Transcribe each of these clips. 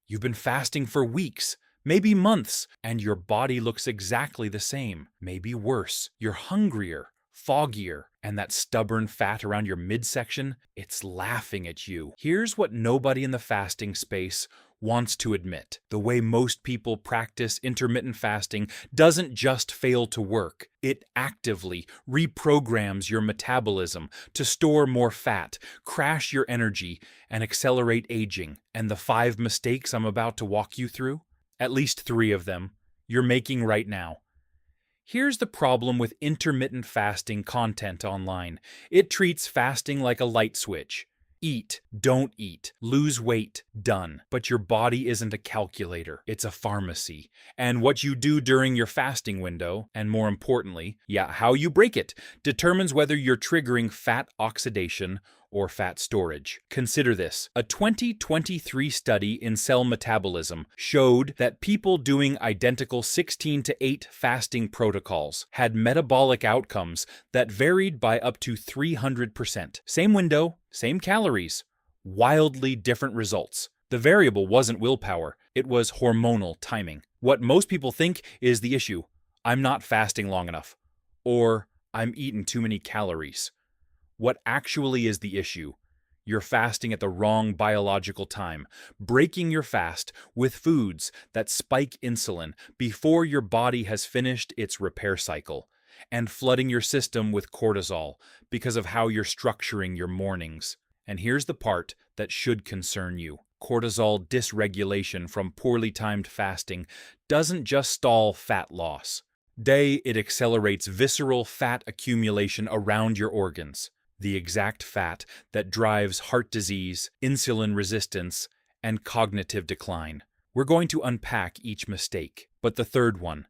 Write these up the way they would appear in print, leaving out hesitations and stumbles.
You've been fasting for weeks, maybe months, and your body looks exactly the same, maybe worse. You're hungrier, foggier, and that stubborn fat around your midsection, it's laughing at you. Here's what nobody in the fasting space wants to admit. The way most people practice intermittent fasting doesn't just fail to work. It actively reprograms your metabolism to store more fat, crash your energy, and accelerate aging. And the 5 mistakes I'm about to walk you through, at least 3 of them, you're making right now. Here's the problem with intermittent fasting content online. It treats fasting like a light switch. Eat, don't eat, lose weight, done. But your body isn't a calculator, it's a pharmacy. And what you do during your fasting window, and more importantly, how you break it, determines whether you're triggering fat oxidation or fat storage. Consider this. A 2023 study in Cell Metabolism showed that people doing identical 16 to 8 fasting protocols had metabolic outcomes that varied by up to 300%. Same window, same calories, wildly different results. The variable wasn't willpower, it was hormonal timing. What most people think is the issue: I'm not fasting long enough, or I'm eating too many calories. What actually is the issue? You're fasting at the wrong biological time, breaking your fast with foods that spike insulin before your body has finished its repair cycle, and flooding your system with cortisol because of how you're structuring your mornings. And here's the part that should concern you. Cortisol dysregulation from poorly timed fasting doesn't just stall fat loss. It accelerates visceral fat accumulation around your organs. The exact fat that drives heart disease, insulin resistance, and cognitive decline. We're going to unpack each mistake, but the third one,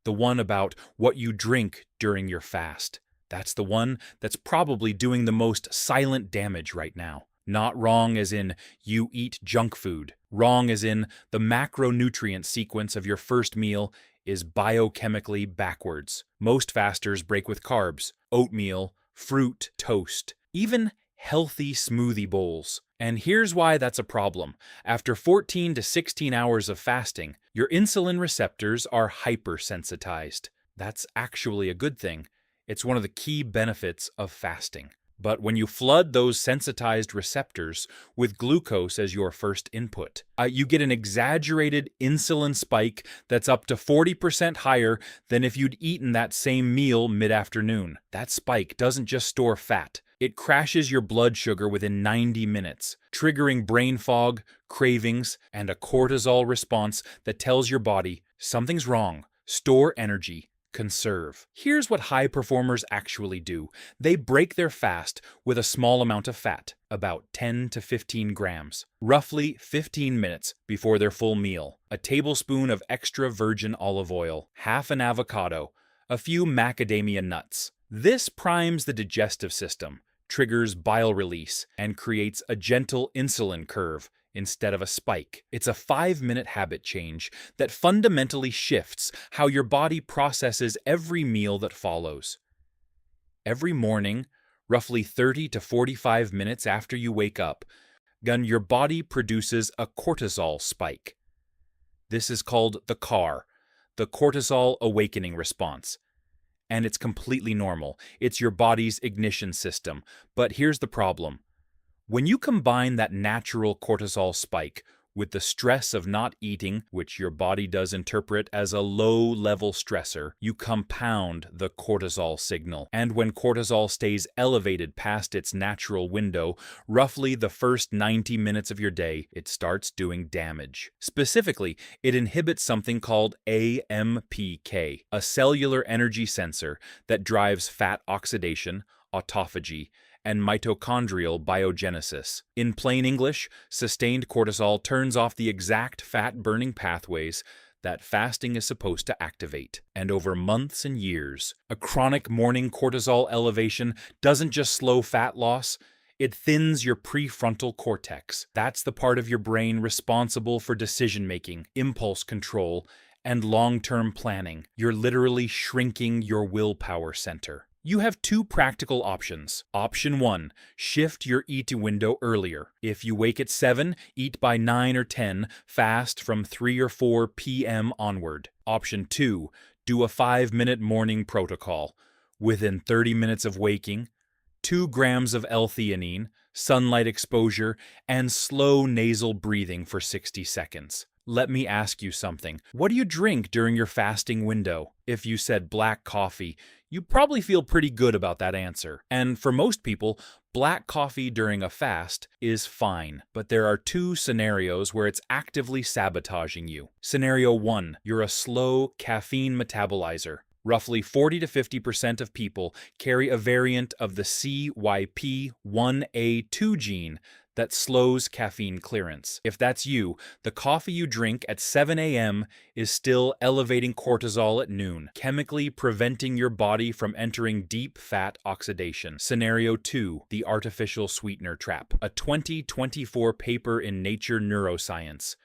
the one about what you drink during your fast, that's the one that's probably doing the most silent damage right now. Not wrong as in you eat junk food. Wrong as in the macronutrient sequence of your first meal is biochemically backwards. Most fasters break with carbs, oatmeal, fruit, toast, even healthy smoothie bowls. And here's why that's a problem. After 14 to 16 hours of fasting, your insulin receptors are hypersensitized. That's actually a good thing. It's one of the key benefits of fasting. But when you flood those sensitized receptors with glucose as your first input, you get an exaggerated insulin spike that's up to 40% higher than if you'd eaten that same meal mid-afternoon. That spike doesn't just store fat. It crashes your blood sugar within 90 minutes, triggering brain fog, cravings, and a cortisol response that tells your body something's wrong. Store energy. Conserve. Here's what high performers actually do. They break their fast with a small amount of fat, about 10 to 15 grams, roughly 15 minutes before their full meal. A tablespoon of extra virgin olive oil, half an avocado, a few macadamia nuts. This primes the digestive system, triggers bile release, and creates a gentle insulin curve instead of a spike. It's a 5-minute habit change that fundamentally shifts how your body processes every meal that follows. Every morning, roughly 30 to 45 minutes after you wake up, your body produces a cortisol spike. This is called the CAR, the cortisol awakening response. And it's completely normal. It's your body's ignition system. But here's the problem. When you combine that natural cortisol spike with the stress of not eating, which your body does interpret as a low-level stressor, you compound the cortisol signal. And when cortisol stays elevated past its natural window, roughly the first 90 minutes of your day, it starts doing damage. Specifically, it inhibits something called AMPK, a cellular energy sensor that drives fat oxidation, autophagy, and mitochondrial biogenesis. In plain English, sustained cortisol turns off the exact fat-burning pathways that fasting is supposed to activate. And over months and years, a chronic morning cortisol elevation doesn't just slow fat loss, it thins your prefrontal cortex. That's the part of your brain responsible for decision-making, impulse control, and long-term planning. You're literally shrinking your willpower center. You have two practical options. Option 1, shift your eating window earlier. If you wake at 7, eat by 9 or 10, fast from 3 or 4 p.m. onward. Option 2, do a 5-minute morning protocol. Within 30 minutes of waking, 2 grams of L-theanine, sunlight exposure, and slow nasal breathing for 60 seconds. Let me ask you something. What do you drink during your fasting window? If you said black coffee, you probably feel pretty good about that answer. And for most people, black coffee during a fast is fine. But there are 2 scenarios where it's actively sabotaging you. Scenario 1, you're a slow caffeine metabolizer. Roughly 40 to 50% of people carry a variant of the CYP1A2 gene that slows caffeine clearance. If that's you, the coffee you drink at 7 a.m. is still elevating cortisol at noon, chemically preventing your body from entering deep fat oxidation. Scenario 2, the artificial sweetener trap. A 2024 paper in Nature Neuroscience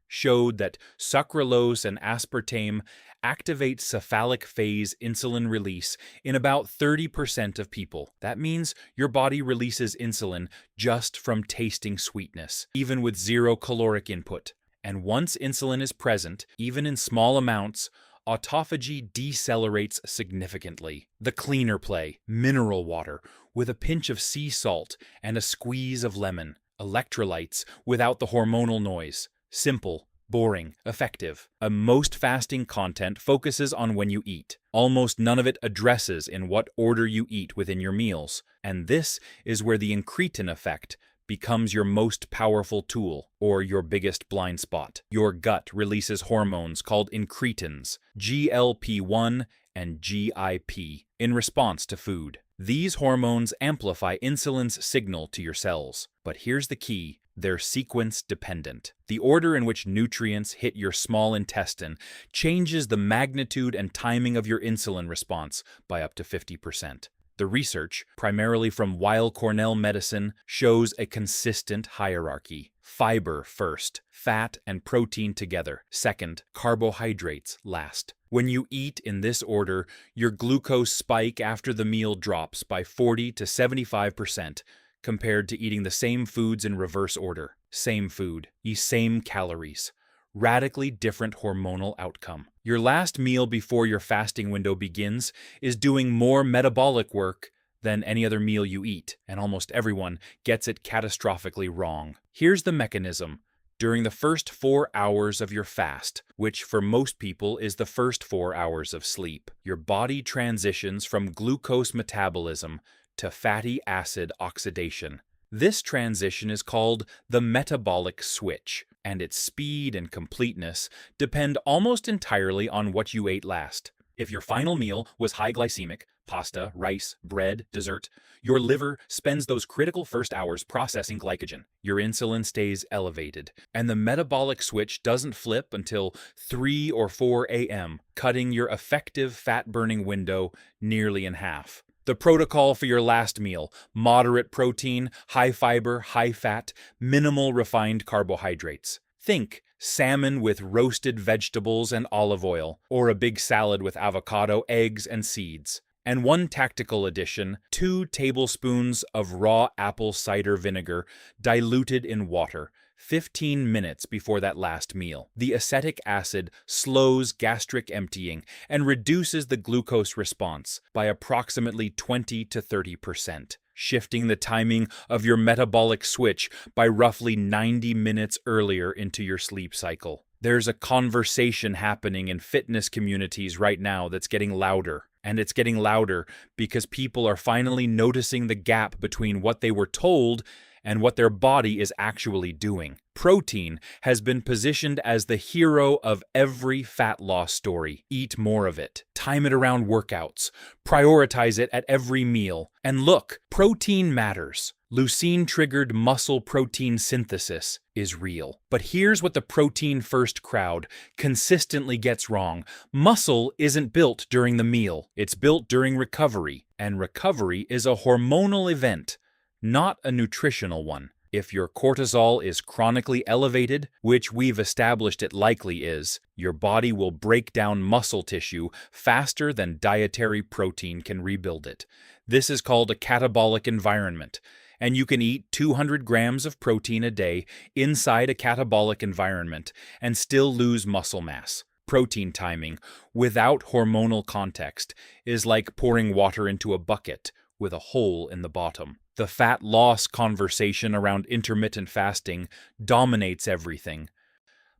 showed that sucralose and aspartame activate cephalic phase insulin release in about 30% of people. That means your body releases insulin just from tasting sweetness, even with 0 caloric input. And once insulin is present, even in small amounts, autophagy decelerates significantly. The cleaner play, mineral water, with a pinch of sea salt and a squeeze of lemon. Electrolytes without the hormonal noise. Simple, boring, effective. Most fasting content focuses on when you eat. Almost none of it addresses in what order you eat within your meals. And this is where the incretin effect becomes your most powerful tool, or your biggest blind spot. Your gut releases hormones called incretins, GLP-1 and GIP, in response to food. These hormones amplify insulin's signal to your cells. But here's the key. They're sequence-dependent. The order in which nutrients hit your small intestine changes the magnitude and timing of your insulin response by up to 50%. The research, primarily from Weill Cornell Medicine, shows a consistent hierarchy. Fiber first, fat and protein together. Second, carbohydrates last. When you eat in this order, your glucose spike after the meal drops by 40 to 75%, compared to eating the same foods in reverse order. Same food, same calories. Radically different hormonal outcome. Your last meal before your fasting window begins is doing more metabolic work than any other meal you eat, and almost everyone gets it catastrophically wrong. Here's the mechanism. During the first 4 hours of your fast, which for most people is the first 4 hours of sleep, your body transitions from glucose metabolism to fatty acid oxidation. This transition is called the metabolic switch, and its speed and completeness depend almost entirely on what you ate last. If your final meal was high glycemic, pasta, rice, bread, dessert, your liver spends those critical first hours processing glycogen. Your insulin stays elevated, and the metabolic switch doesn't flip until 3 or 4 a.m., cutting your effective fat-burning window nearly in half. The protocol for your last meal: moderate protein, high fiber, high fat, minimal refined carbohydrates. Think salmon with roasted vegetables and olive oil, or a big salad with avocado, eggs, and seeds. And one tactical addition: 2 tablespoons of raw apple cider vinegar diluted in water, 15 minutes before that last meal. The acetic acid slows gastric emptying and reduces the glucose response by approximately 20 to 30%, shifting the timing of your metabolic switch by roughly 90 minutes earlier into your sleep cycle. There's a conversation happening in fitness communities right now that's getting louder. And it's getting louder because people are finally noticing the gap between what they were told and what their body is actually doing. Protein has been positioned as the hero of every fat loss story. Eat more of it. Time it around workouts. Prioritize it at every meal. And look, protein matters. Leucine-triggered muscle protein synthesis is real. But here's what the protein-first crowd consistently gets wrong. Muscle isn't built during the meal. It's built during recovery. And recovery is a hormonal event, not a nutritional one. If your cortisol is chronically elevated, which we've established it likely is, your body will break down muscle tissue faster than dietary protein can rebuild it. This is called a catabolic environment, and you can eat 200 grams of protein a day inside a catabolic environment and still lose muscle mass. Protein timing, without hormonal context, is like pouring water into a bucket with a hole in the bottom. The fat loss conversation around intermittent fasting dominates everything.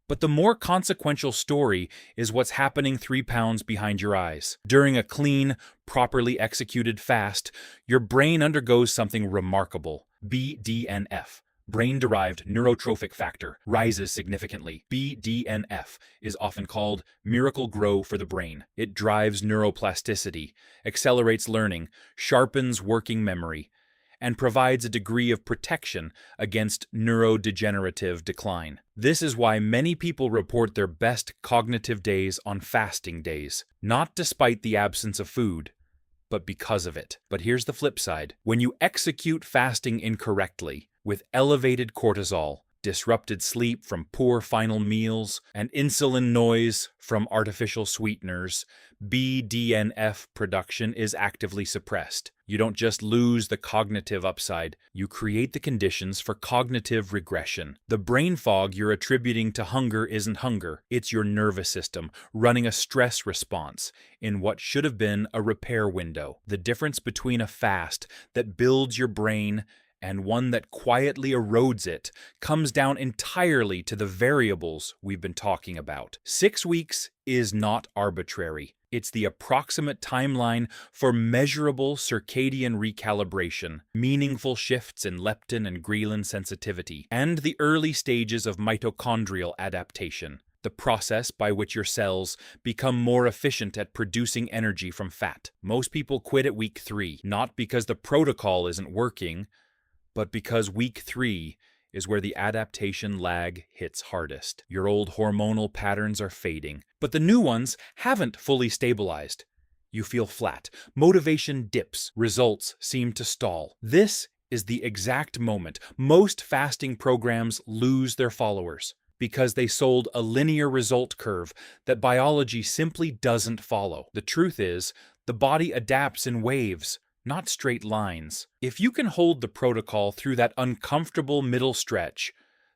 But the more consequential story is what's happening 3 pounds behind your eyes. During a clean, properly executed fast, your brain undergoes something remarkable. BDNF, brain-derived neurotrophic factor, rises significantly. BDNF is often called miracle grow for the brain. It drives neuroplasticity, accelerates learning, sharpens working memory, and provides a degree of protection against neurodegenerative decline. This is why many people report their best cognitive days on fasting days, not despite the absence of food, but because of it. But here's the flip side. When you execute fasting incorrectly, with elevated cortisol, disrupted sleep from poor final meals, and insulin noise from artificial sweeteners, BDNF production is actively suppressed. You don't just lose the cognitive upside, you create the conditions for cognitive regression. The brain fog you're attributing to hunger isn't hunger, it's your nervous system running a stress response in what should have been a repair window. The difference between a fast that builds your brain and one that quietly erodes it comes down entirely to the variables we've been talking about. 6 weeks is not arbitrary. It's the approximate timeline for measurable circadian recalibration, meaningful shifts in leptin and ghrelin sensitivity, and the early stages of mitochondrial adaptation, the process by which your cells become more efficient at producing energy from fat. Most people quit at week 3, not because the protocol isn't working, but because week 3 is where the adaptation lag hits hardest. Your old hormonal patterns are fading, but the new ones haven't fully stabilized. You feel flat, motivation dips, results seem to stall. This is the exact moment most fasting programs lose their followers, because they sold a linear result curve that biology simply doesn't follow. The truth is, the body adapts in waves, not straight lines. If you can hold the protocol through that uncomfortable middle stretch,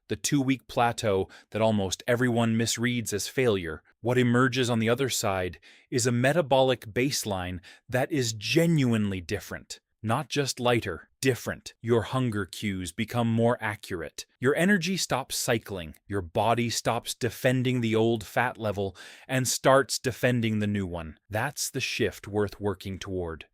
the 2-week plateau that almost everyone misreads as failure, what emerges on the other side is a metabolic baseline that is genuinely different. Not just lighter, different. Your hunger cues become more accurate. Your energy stops cycling. Your body stops defending the old fat level and starts defending the new one. That's the shift worth working toward.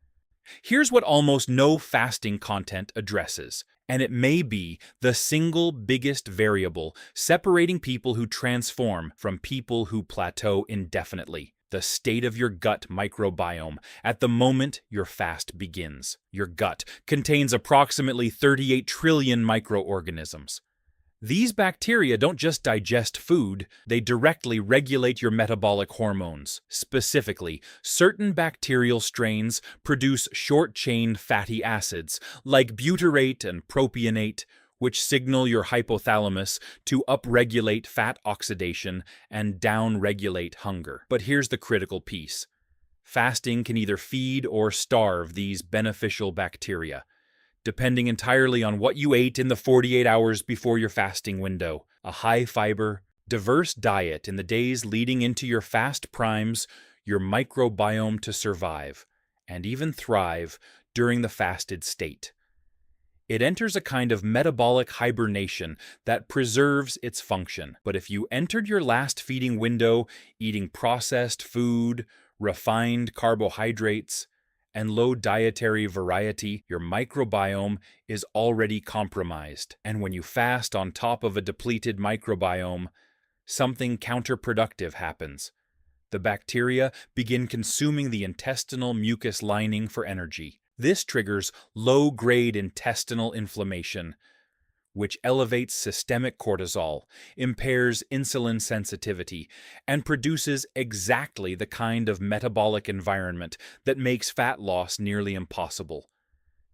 Here's what almost no fasting content addresses, and it may be the single biggest variable separating people who transform from people who plateau indefinitely: the state of your gut microbiome at the moment your fast begins. Your gut contains approximately 38 trillion microorganisms. These bacteria don't just digest food, they directly regulate your metabolic hormones. Specifically, certain bacterial strains produce short-chain fatty acids, like butyrate and propionate, which signal your hypothalamus to upregulate fat oxidation and downregulate hunger. But here's the critical piece. Fasting can either feed or starve these beneficial bacteria, depending entirely on what you ate in the 48 hours before your fasting window. A high-fiber, diverse diet in the days leading into your fast primes your microbiome to survive, and even thrive, during the fasted state. It enters a kind of metabolic hibernation that preserves its function. But if you entered your last feeding window eating processed food, refined carbohydrates, and low dietary variety, your microbiome is already compromised. And when you fast on top of a depleted microbiome, something counterproductive happens. The bacteria begin consuming the intestinal mucus lining for energy. This triggers low-grade intestinal inflammation, which elevates systemic cortisol, impairs insulin sensitivity, and produces exactly the kind of metabolic environment that makes fat loss nearly impossible.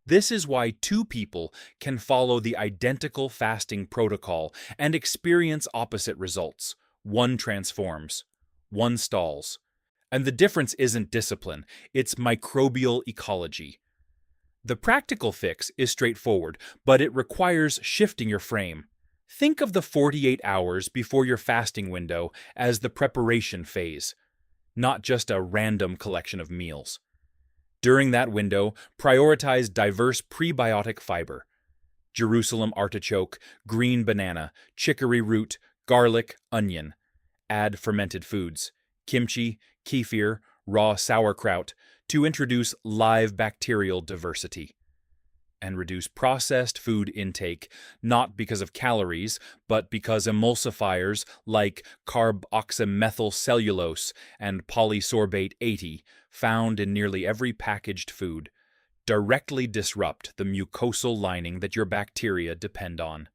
This is why two people can follow the identical fasting protocol and experience opposite results. One transforms, one stalls. And the difference isn't discipline, it's microbial ecology. The practical fix is straightforward, but it requires shifting your frame. Think of the 48 hours before your fasting window as the preparation phase, not just a random collection of meals. During that window, prioritize diverse prebiotic fiber: Jerusalem artichoke, green banana, chicory root, garlic, onion. Add fermented foods: kimchi, kefir, raw sauerkraut, to introduce live bacterial diversity. And reduce processed food intake, not because of calories, but because emulsifiers like carboxymethylcellulose and polysorbate 80, found in nearly every packaged food, directly disrupt the mucosal lining that your bacteria depend on.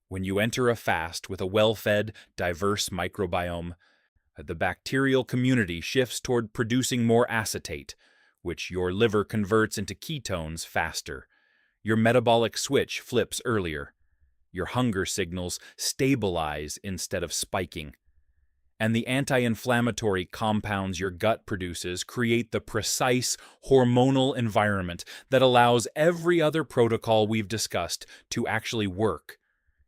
When you enter a fast with a well-fed, diverse microbiome, the bacterial community shifts toward producing more acetate, which your liver converts into ketones faster. Your metabolic switch flips earlier. Your hunger signals stabilize instead of spiking. And the anti-inflammatory compounds your gut produces create the precise hormonal environment that allows every other protocol we've discussed to actually work.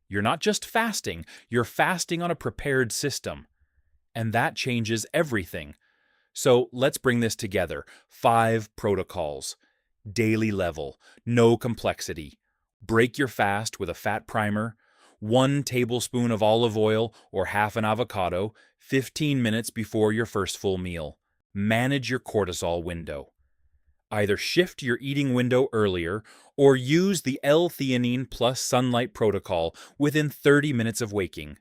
You're not just fasting, you're fasting on a prepared system. And that changes everything. So let's bring this together. 5 protocols. Daily level, no complexity. Break your fast with a fat primer, 1 tablespoon of olive oil or half an avocado, 15 minutes before your first full meal. Manage your cortisol window. Either shift your eating window earlier or use the L-theanine plus sunlight protocol within 30 minutes of waking.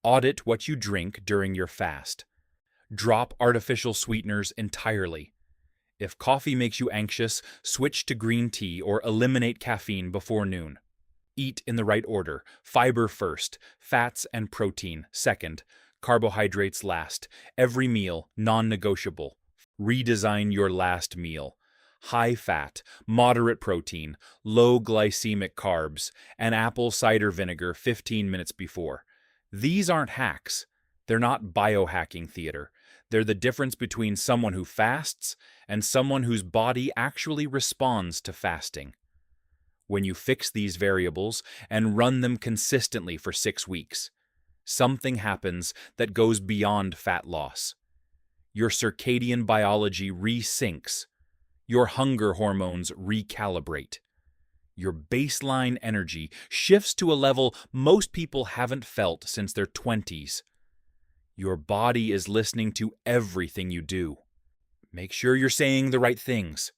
Audit what you drink during your fast. Drop artificial sweeteners entirely. If coffee makes you anxious, switch to green tea or eliminate caffeine before noon. Eat in the right order: fiber first, fats and protein second, carbohydrates last. Every meal non-negotiable. Redesign your last meal: high fat, moderate protein, low glycemic carbs, and apple cider vinegar 15 minutes before. These aren't hacks. They're not biohacking theater. They're the difference between someone who fasts and someone whose body actually responds to fasting. When you fix these variables and run them consistently for 6 weeks, something happens that goes beyond fat loss. Your circadian biology resyncs. Your hunger hormones recalibrate. Your baseline energy shifts to a level most people haven't felt since their 20s. Your body is listening to everything you do. Make sure you're saying the right things.